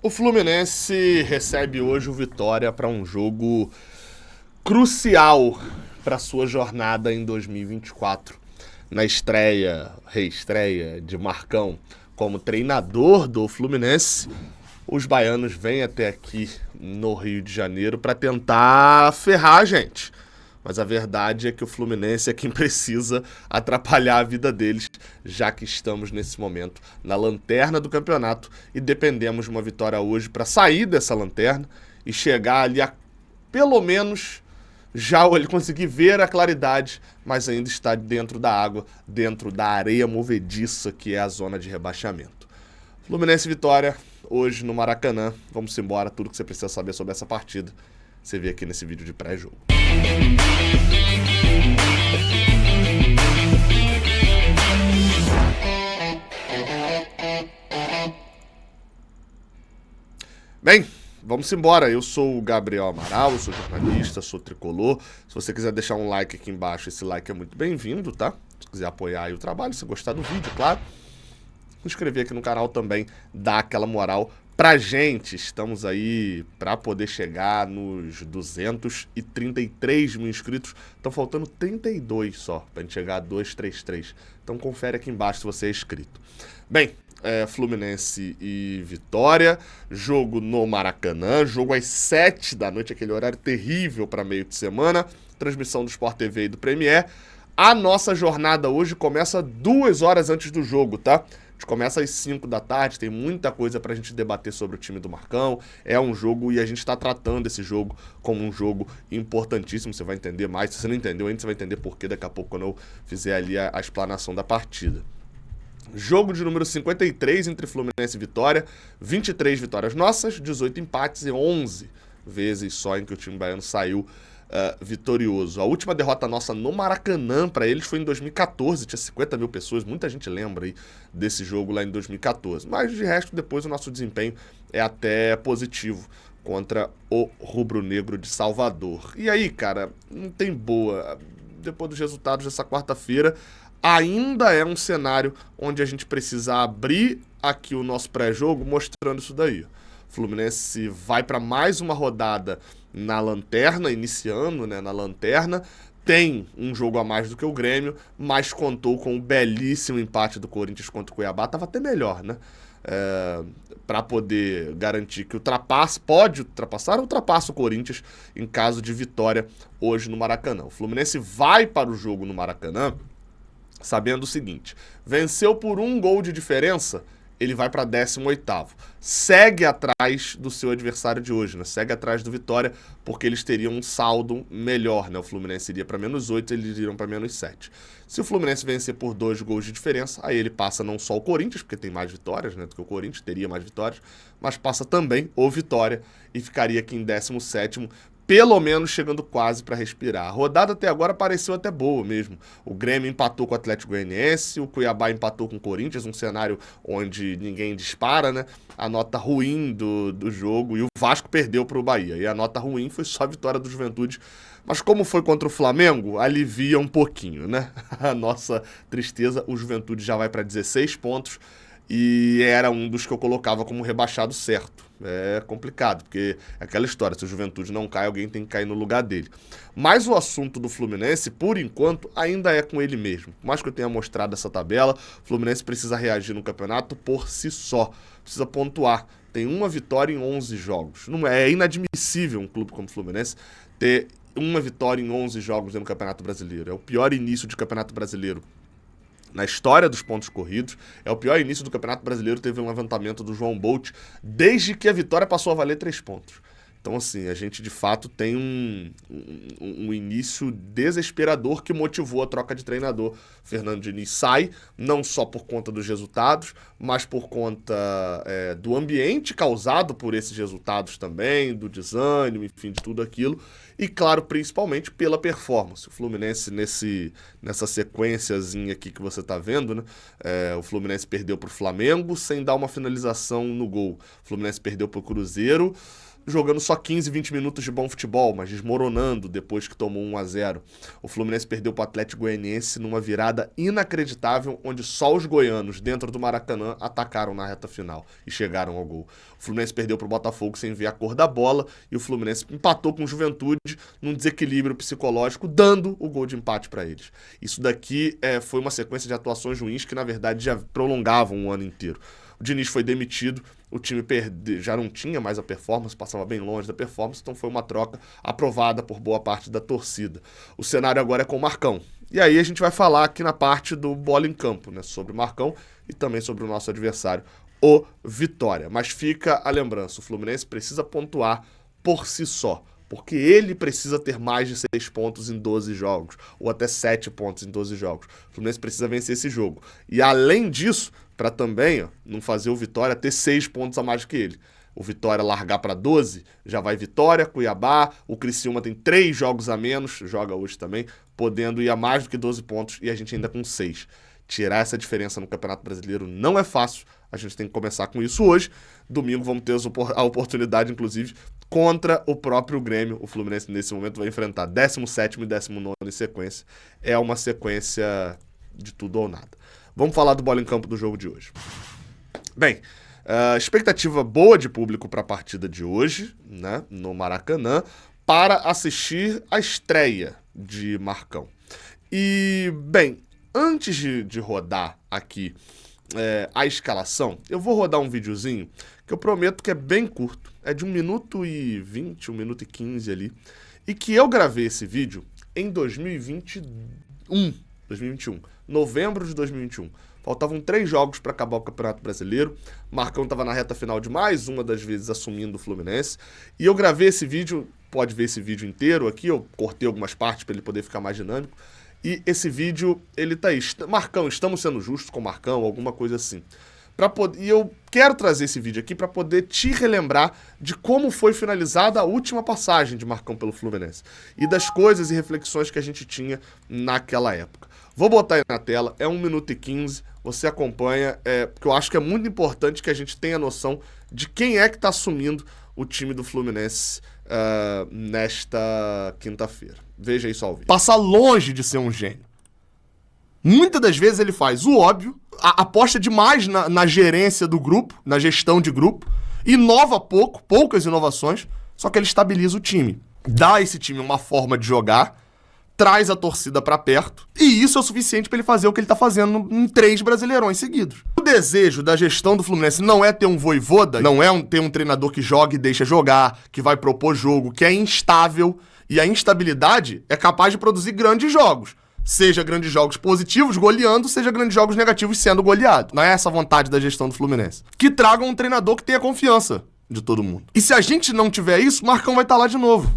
O Fluminense recebe hoje o Vitória para um jogo crucial para sua jornada em 2024. Na reestreia de Marcão como treinador do Fluminense, os baianos vêm até aqui no Rio de Janeiro para tentar ferrar a gente. Mas a verdade é que o Fluminense é quem precisa atrapalhar a vida deles, já que estamos nesse momento na lanterna do campeonato e dependemos de uma vitória hoje para sair dessa lanterna e chegar ali a pelo menos já ele conseguir ver a claridade, mas ainda está dentro da água, dentro da areia movediça que é a zona de rebaixamento. Fluminense Vitória, hoje no Maracanã. Vamos embora, tudo que você precisa saber sobre essa partida você vê aqui nesse vídeo de pré-jogo. Bem, vamos embora. Eu sou o Gabriel Amaral, eu sou jornalista, sou tricolor. Se você quiser deixar um like aqui embaixo, esse like é muito bem-vindo, tá? Se quiser apoiar aí o trabalho, se gostar do vídeo, claro. Se inscrever aqui no canal também, dá aquela moral pra gente. Estamos aí pra poder chegar nos 233 mil inscritos. Estão faltando 32 só pra gente chegar a 233. Então confere aqui embaixo se você é inscrito. Bem, Fluminense e Vitória, jogo no Maracanã, jogo às 7 da noite, aquele horário terrível para meio de semana, transmissão do Sport TV e do Premier. A nossa jornada hoje começa 2 horas antes do jogo, tá? A gente começa às 5 da tarde, tem muita coisa pra gente debater sobre o time do Marcão. É um jogo e a gente tá tratando esse jogo como um jogo importantíssimo. Você vai entender mais. Se você não entendeu ainda, você vai entender por quê daqui a pouco quando eu fizer ali a explanação da partida. Jogo de número 53 entre Fluminense e Vitória. 23 vitórias nossas, 18 empates e 11 vezes só em que o time baiano saiu vitorioso. A última derrota nossa no Maracanã para eles foi em 2014, tinha 50 mil pessoas, muita gente lembra aí desse jogo lá em 2014. Mas de resto, depois o nosso desempenho é até positivo contra o rubro-negro de Salvador. E aí, cara, não tem boa. Depois dos resultados dessa quarta-feira, ainda é um cenário onde a gente precisa abrir aqui o nosso pré-jogo mostrando isso daí. O Fluminense vai para mais uma rodada na lanterna, iniciando, né, na lanterna. Tem um jogo a mais do que o Grêmio, mas contou com um belíssimo empate do Corinthians contra o Cuiabá. Tava até melhor, né? Para poder garantir que pode ultrapassa o Corinthians em caso de vitória hoje no Maracanã. O Fluminense vai para o jogo no Maracanã sabendo o seguinte: venceu por um gol de diferença, ele vai para 18º. Segue atrás do seu adversário de hoje, né? Segue atrás do Vitória, porque eles teriam um saldo melhor, né? O Fluminense iria para -8, eles iriam para -7. Se o Fluminense vencer por 2 gols de diferença, aí ele passa não só o Corinthians, porque tem mais vitórias, né, do que o Corinthians, teria mais vitórias, mas passa também o Vitória e ficaria aqui em 17º, pelo menos chegando quase para respirar. A rodada até agora pareceu até boa mesmo. O Grêmio empatou com o Atlético Goianiense, o Cuiabá empatou com o Corinthians, um cenário onde ninguém dispara, né? A nota ruim do jogo, e o Vasco perdeu para o Bahia. E a nota ruim foi só a vitória do Juventude. Mas como foi contra o Flamengo, alivia um pouquinho, né? A nossa tristeza, o Juventude já vai para 16 pontos, e era um dos que eu colocava como rebaixado certo. É complicado, porque é aquela história, se o Juventude não cai, alguém tem que cair no lugar dele. Mas o assunto do Fluminense, por enquanto, ainda é com ele mesmo. Por mais que eu tenha mostrado essa tabela, o Fluminense precisa reagir no campeonato por si só. Precisa pontuar. Tem uma vitória em 11 jogos. Não é inadmissível um clube como o Fluminense ter uma vitória em 11 jogos no Campeonato Brasileiro. É o pior início de Campeonato Brasileiro na história dos pontos corridos. É o pior início do Campeonato Brasileiro, teve um levantamento do João Bolt, desde que a vitória passou a valer 3 pontos. Então, assim, a gente de fato tem um início desesperador que motivou a troca de treinador. Fernando Diniz sai, não só por conta dos resultados, mas por conta do ambiente causado por esses resultados também, do desânimo, enfim, de tudo aquilo. E, claro, principalmente pela performance. O Fluminense, nessa sequenciazinha aqui que você tá vendo, né? O Fluminense perdeu pro Flamengo sem dar uma finalização no gol. O Fluminense perdeu pro Cruzeiro jogando só 15, 20 minutos de bom futebol, mas desmoronando depois que tomou 1-0. O Fluminense perdeu para o Atlético Goianiense numa virada inacreditável, onde só os goianos, dentro do Maracanã, atacaram na reta final e chegaram ao gol. O Fluminense perdeu para o Botafogo sem ver a cor da bola e o Fluminense empatou com o Juventude num desequilíbrio psicológico, dando o gol de empate para eles. Isso daqui foi uma sequência de atuações ruins que, na verdade, já prolongavam o ano inteiro. O Diniz foi demitido, o time já não tinha mais a performance, passava bem longe da performance, então foi uma troca aprovada por boa parte da torcida. O cenário agora é com o Marcão. E aí a gente vai falar aqui na parte do bola em campo, né, sobre o Marcão e também sobre o nosso adversário, o Vitória. Mas fica a lembrança, o Fluminense precisa pontuar por si só, porque ele precisa ter mais de 6 pontos em 12 jogos, ou até 7 pontos em 12 jogos. O Fluminense precisa vencer esse jogo. E além disso, para também não fazer o Vitória ter 6 pontos a mais que ele. O Vitória largar para 12, já vai Vitória, Cuiabá, o Criciúma tem 3 jogos a menos, joga hoje também, podendo ir a mais do que 12 pontos e a gente ainda com 6. Tirar essa diferença no Campeonato Brasileiro não é fácil, a gente tem que começar com isso hoje. Domingo vamos ter a oportunidade, inclusive, contra o próprio Grêmio. O Fluminense, nesse momento, vai enfrentar 17º e 19º em sequência. É uma sequência de tudo ou nada. Vamos falar do bola em campo do jogo de hoje. Bem, expectativa boa de público para a partida de hoje, né, no Maracanã, para assistir a estreia de Marcão. E, bem, antes de rodar aqui a escalação, eu vou rodar um videozinho que eu prometo que é bem curto, é de 1 minuto e 20, 1 minuto e 15 ali, e que eu gravei esse vídeo em 2021, novembro de 2021. Faltavam 3 jogos para acabar o Campeonato Brasileiro, Marcão estava na reta final de mais uma das vezes assumindo o Fluminense, e eu gravei esse vídeo, pode ver esse vídeo inteiro aqui, eu cortei algumas partes para ele poder ficar mais dinâmico, e esse vídeo, ele tá aí, Marcão, estamos sendo justos com o Marcão, alguma coisa assim. E eu quero trazer esse vídeo aqui para poder te relembrar de como foi finalizada a última passagem de Marcão pelo Fluminense e das coisas e reflexões que a gente tinha naquela época. Vou botar aí na tela, é 1 minuto e 15, você acompanha, porque eu acho que é muito importante que a gente tenha noção de quem é que está assumindo o time do Fluminense nesta quinta-feira. Veja isso ao vivo. Passa longe de ser um gênio. Muitas das vezes ele faz o óbvio, aposta demais na gerência do grupo, na gestão de grupo, inova poucas inovações, só que ele estabiliza o time. Dá a esse time uma forma de jogar, traz a torcida pra perto, e isso é o suficiente pra ele fazer o que ele tá fazendo em 3 Brasileirões seguidos. O desejo da gestão do Fluminense não é ter um Vojvoda, não é ter um treinador que joga e deixa jogar, que vai propor jogo, que é instável, e a instabilidade é capaz de produzir grandes jogos. Seja grandes jogos positivos, goleando, seja grandes jogos negativos, sendo goleado. Não é essa a vontade da gestão do Fluminense. Que traga um treinador que tenha confiança de todo mundo. E se a gente não tiver isso, Marcão vai estar lá de novo.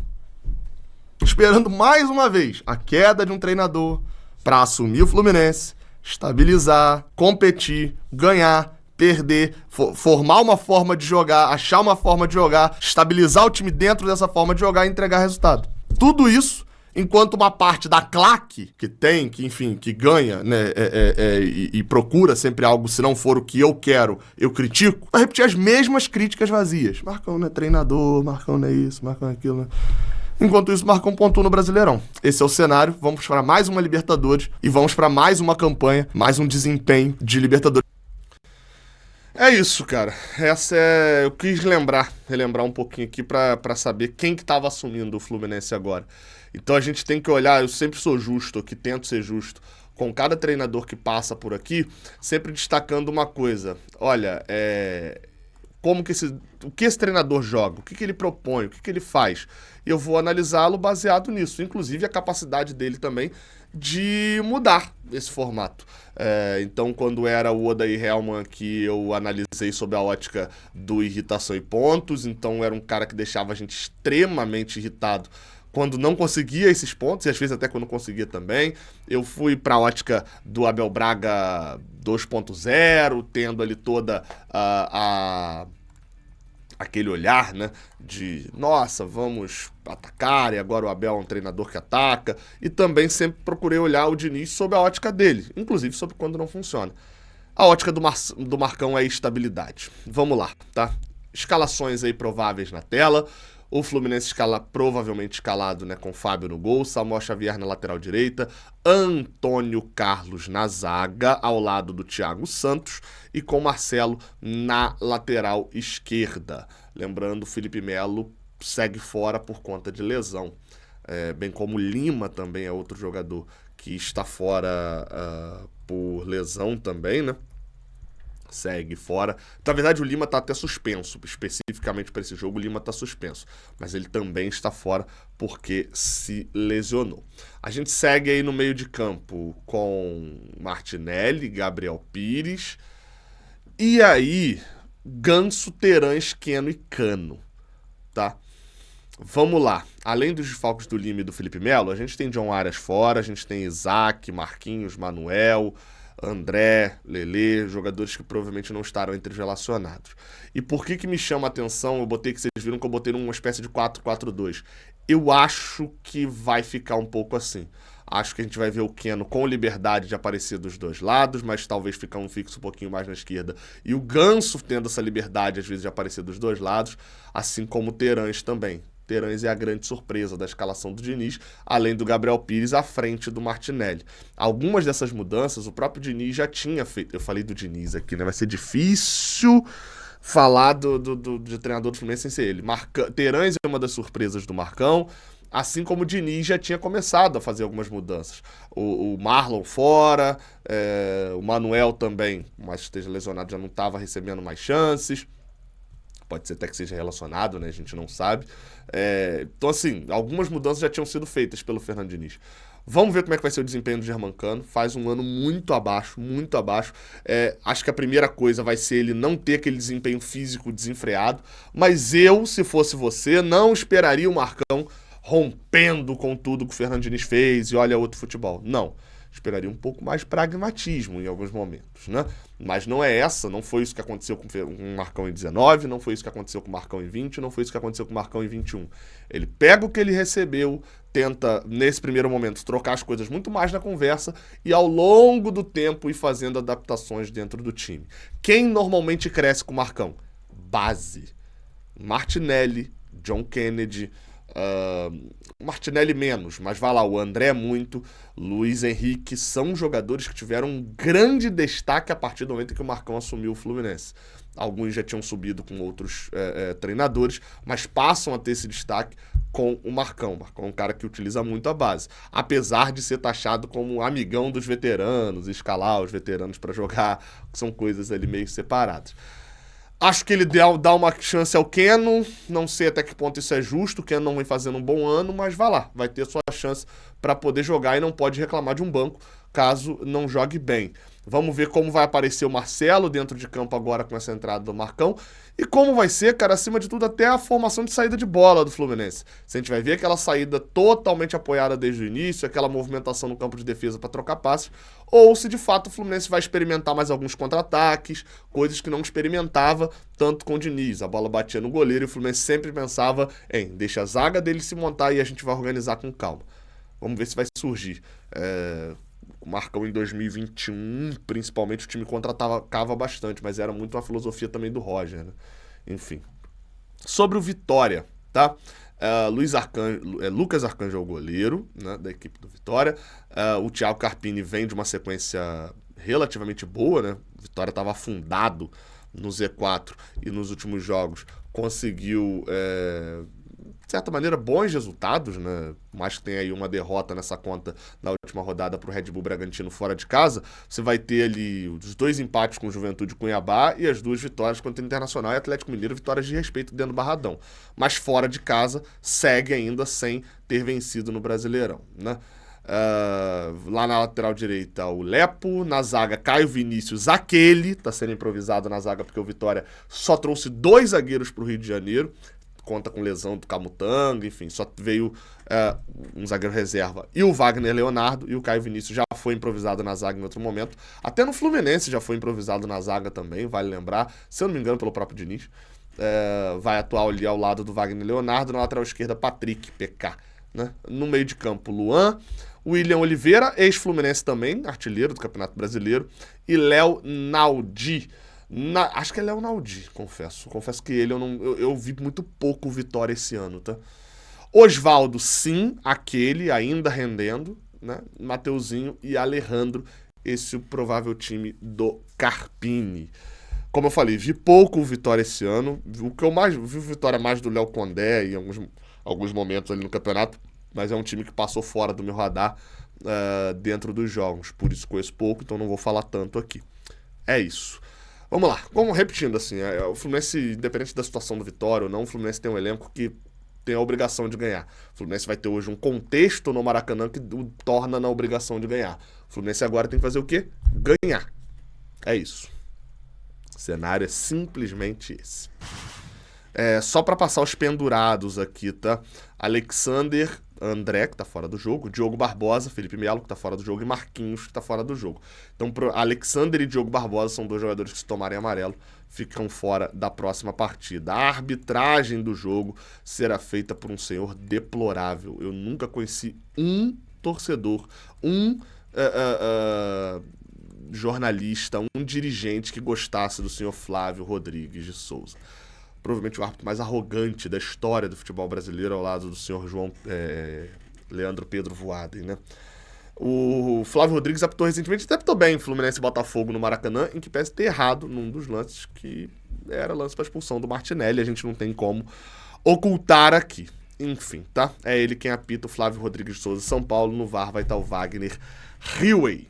Esperando mais uma vez a queda de um treinador para assumir o Fluminense, estabilizar, competir, ganhar, perder, formar uma forma de jogar, achar uma forma de jogar, estabilizar o time dentro dessa forma de jogar e entregar resultado. Tudo isso enquanto uma parte da claque que tem, que ganha, né, e procura sempre algo, se não for o que eu quero, eu critico, vai repetir as mesmas críticas vazias. Marcão não é treinador, Marcão não é isso, Marcão é aquilo, né? Enquanto isso, Marcão pontua no Brasileirão. Esse é o cenário, vamos para mais uma Libertadores e vamos para mais uma campanha, mais um desempenho de Libertadores. É isso, cara. Eu quis relembrar um pouquinho aqui pra saber quem que tava assumindo o Fluminense agora. Então a gente tem que olhar, eu sempre sou justo, aqui tento ser justo, com cada treinador que passa por aqui, sempre destacando uma coisa. Olha, o que esse treinador joga, o que ele propõe, o que ele faz. E eu vou analisá-lo baseado nisso, inclusive a capacidade dele também de mudar esse formato. Então, quando era o Odair Hellmann, que eu analisei sob a ótica do irritação e pontos, então era um cara que deixava a gente extremamente irritado quando não conseguia esses pontos, e às vezes até quando conseguia também. Eu fui para a ótica do Abel Braga 2.0, tendo ali toda aquele olhar, né, de, nossa, vamos atacar, e agora o Abel é um treinador que ataca, e também sempre procurei olhar o Diniz sob a ótica dele, inclusive sobre quando não funciona. A ótica do Marcão é estabilidade. Vamos lá, tá? Escalações aí prováveis na tela. O Fluminense provavelmente escalado, né, com Fábio no gol, Samuel Xavier na lateral direita, Antônio Carlos na zaga, ao lado do Thiago Santos, e com Marcelo na lateral esquerda. Lembrando, o Felipe Melo segue fora por conta de lesão. Bem como Lima também é outro jogador que está fora por lesão também, né? Segue fora. Na verdade, o Lima está até suspenso. Especificamente para esse jogo, o Lima está suspenso. Mas ele também está fora porque se lesionou. A gente segue aí no meio de campo com Martinelli, Gabriel Pires. E aí, Ganso, Terãs, Keno e Cano. Tá? Vamos lá. Além dos desfalques do Lima e do Felipe Melo, a gente tem John Arias fora, a gente tem Isaac, Marquinhos, Manuel, André, Lelê, jogadores que provavelmente não estarão entre os relacionados. E por que me chama a atenção? Vocês viram que eu botei numa espécie de 4-4-2. Eu acho que vai ficar um pouco assim. Acho que a gente vai ver o Keno com liberdade de aparecer dos dois lados, mas talvez ficar um fixo um pouquinho mais na esquerda. E o Ganso tendo essa liberdade, às vezes, de aparecer dos dois lados, assim como o Terãs também. Terãs é a grande surpresa da escalação do Diniz, além do Gabriel Pires à frente do Martinelli. Algumas dessas mudanças o próprio Diniz já tinha feito. Eu falei do Diniz aqui, né? Vai ser difícil falar de treinador do Fluminense sem ser ele. Terãs é uma das surpresas do Marcão, assim como o Diniz já tinha começado a fazer algumas mudanças. O Marlon fora, o Manuel também, mas esteja lesionado, já não estava recebendo mais chances. Pode ser até que seja relacionado, né? A gente não sabe. Então, assim, algumas mudanças já tinham sido feitas pelo Fernando Diniz. Vamos ver como é que vai ser o desempenho do Germancano. Faz um ano muito abaixo, muito abaixo. Acho que a primeira coisa vai ser ele não ter aquele desempenho físico desenfreado. Mas eu, se fosse você, não esperaria o Marcão rompendo com tudo que o Fernando Diniz fez e olha outro futebol. Não. Esperaria um pouco mais pragmatismo em alguns momentos, né? Mas não foi isso que aconteceu com o Marcão em 19, não foi isso que aconteceu com o Marcão em 20, não foi isso que aconteceu com o Marcão em 21. Ele pega o que ele recebeu, tenta, nesse primeiro momento, trocar as coisas muito mais na conversa e ao longo do tempo ir fazendo adaptações dentro do time. Quem normalmente cresce com o Marcão? Base. Martinelli, John Kennedy, Martinelli menos, mas vai lá, o André muito, Luiz Henrique, são jogadores que tiveram um grande destaque a partir do momento em que o Marcão assumiu o Fluminense. Alguns já tinham subido com outros treinadores, mas passam a ter esse destaque com o Marcão. O Marcão é um cara que utiliza muito a base, apesar de ser taxado como amigão dos veteranos, escalar os veteranos para jogar, que são coisas ali meio separadas. Acho que ele dá uma chance ao Keno, não sei até que ponto isso é justo, o Keno não vem fazendo um bom ano, mas vai lá, vai ter sua chance para poder jogar e não pode reclamar de um banco caso não jogue bem. Vamos ver como vai aparecer o Marcelo dentro de campo agora com essa entrada do Marcão e como vai ser, cara, acima de tudo, até a formação de saída de bola do Fluminense. Se a gente vai ver aquela saída totalmente apoiada desde o início, aquela movimentação no campo de defesa para trocar passes, ou se de fato o Fluminense vai experimentar mais alguns contra-ataques, coisas que não experimentava tanto com o Diniz. A bola batia no goleiro e o Fluminense sempre pensava em deixa a zaga dele se montar e a gente vai organizar com calma. Vamos ver se vai surgir. O Marcão em 2021, principalmente, o time contra-atacava bastante, mas era muito uma filosofia também do Roger, né? Enfim. Sobre o Vitória, tá? Lucas Arcanjo é o goleiro, né, da equipe do Vitória. O Thiago Carpini vem de uma sequência relativamente boa, né? O Vitória estava afundado no Z4 e nos últimos jogos conseguiu, de certa maneira, bons resultados, né? Mais que tem aí uma derrota nessa conta na última rodada para o Red Bull Bragantino fora de casa, você vai ter ali os 2 empates com o Juventude e Cuiabá e as 2 vitórias contra o Internacional e Atlético Mineiro, vitórias de respeito dentro do Barradão. Mas fora de casa, segue ainda sem ter vencido no Brasileirão, né? Lá na lateral direita o Lepo, na zaga Caio Vinícius, tá sendo improvisado na zaga porque o Vitória só trouxe 2 zagueiros para o Rio de Janeiro, conta com lesão do Camutanga, enfim, só veio um zagueiro reserva e o Wagner Leonardo, e o Caio Vinícius já foi improvisado na zaga em outro momento, até no Fluminense já foi improvisado na zaga também, vale lembrar, se eu não me engano pelo próprio Diniz. Vai atuar ali ao lado do Wagner Leonardo, na lateral esquerda Patrick, PK, né? No meio de campo Luan, William Oliveira, ex-Fluminense também, artilheiro do Campeonato Brasileiro, e Léo Naldi. Acho que é Léo Naldi, confesso. Confesso que ele eu vi muito pouco Vitória esse ano, tá? Osvaldo, sim, aquele ainda rendendo, né? Mateuzinho e Alejandro, esse é o provável time do Carpini. Como eu falei, vi pouco o Vitória esse ano. O que eu mais vi o Vitória mais do Léo Condé em alguns momentos ali no campeonato, mas é um time que passou fora do meu radar dentro dos jogos. Por isso conheço pouco, então não vou falar tanto aqui. É isso. Vamos lá, vamos repetindo assim. O Fluminense, independente da situação do Vitória ou não, o Fluminense tem um elenco que tem a obrigação de ganhar. O Fluminense vai ter hoje um contexto no Maracanã que o torna na obrigação de ganhar. O Fluminense agora tem que fazer o quê? Ganhar. É isso. O cenário é simplesmente esse. Só para passar os pendurados aqui, tá? Alexander André, que tá fora do jogo, Diogo Barbosa, Felipe Melo, que tá fora do jogo, e Marquinhos, que tá fora do jogo. Então, Alexander e Diogo Barbosa são dois jogadores que, se tomarem amarelo, ficam fora da próxima partida. A arbitragem do jogo será feita por um senhor deplorável. Eu nunca conheci um torcedor, jornalista, um dirigente que gostasse do senhor Flávio Rodrigues de Souza. Provavelmente o árbitro mais arrogante da história do futebol brasileiro, ao lado do senhor Leandro Pedro Voaden, né? O Flávio Rodrigues apitou recentemente, até apitou bem Fluminense e Botafogo no Maracanã, em que parece ter errado num dos lances, que era lance para expulsão do Martinelli. A gente não tem como ocultar aqui. Enfim, tá? É ele quem apita, o Flávio Rodrigues de Souza, São Paulo. No VAR vai estar o Wagner Riway.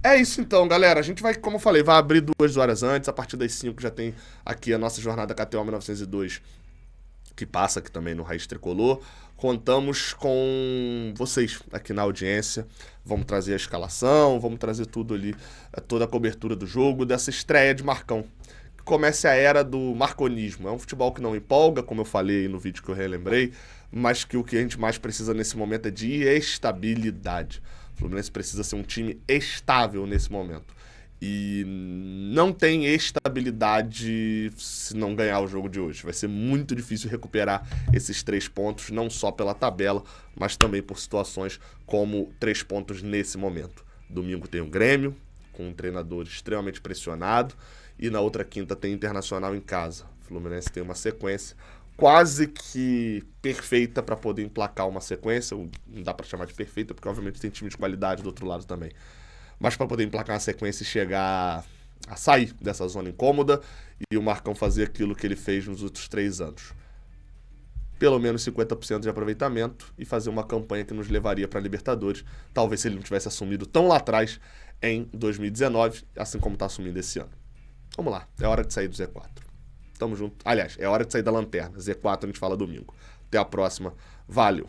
É isso então, galera. A gente vai, como eu falei, vai abrir 2 horas antes. A partir das 5 já tem aqui a nossa jornada KTO 1902, que passa aqui também no Raiz Tricolor. Contamos com vocês aqui na audiência. Vamos trazer a escalação, vamos trazer tudo ali, toda a cobertura do jogo, dessa estreia de Marcão. Que comece a era do marconismo. É um futebol que não empolga, como eu falei aí no vídeo que eu relembrei, mas que o que a gente mais precisa nesse momento é de estabilidade. O Fluminense precisa ser um time estável nesse momento. E não tem estabilidade se não ganhar o jogo de hoje. Vai ser muito difícil recuperar esses 3 pontos, não só pela tabela, mas também por situações como 3 pontos nesse momento. Domingo tem o Grêmio, com um treinador extremamente pressionado, e na outra quinta tem Internacional em casa. O Fluminense tem uma sequência quase que perfeita para poder emplacar uma sequência. Não dá para chamar de perfeita, porque obviamente tem time de qualidade do outro lado também. Mas para poder emplacar uma sequência e chegar a sair dessa zona incômoda e o Marcão fazer aquilo que ele fez nos outros 3 anos. Pelo menos 50% de aproveitamento e fazer uma campanha que nos levaria para a Libertadores. Talvez se ele não tivesse assumido tão lá atrás em 2019, assim como está assumindo esse ano. Vamos lá, é hora de sair do Z4. Tamo junto. Aliás, é hora de sair da lanterna. Z4 a gente fala domingo. Até a próxima. Valeu.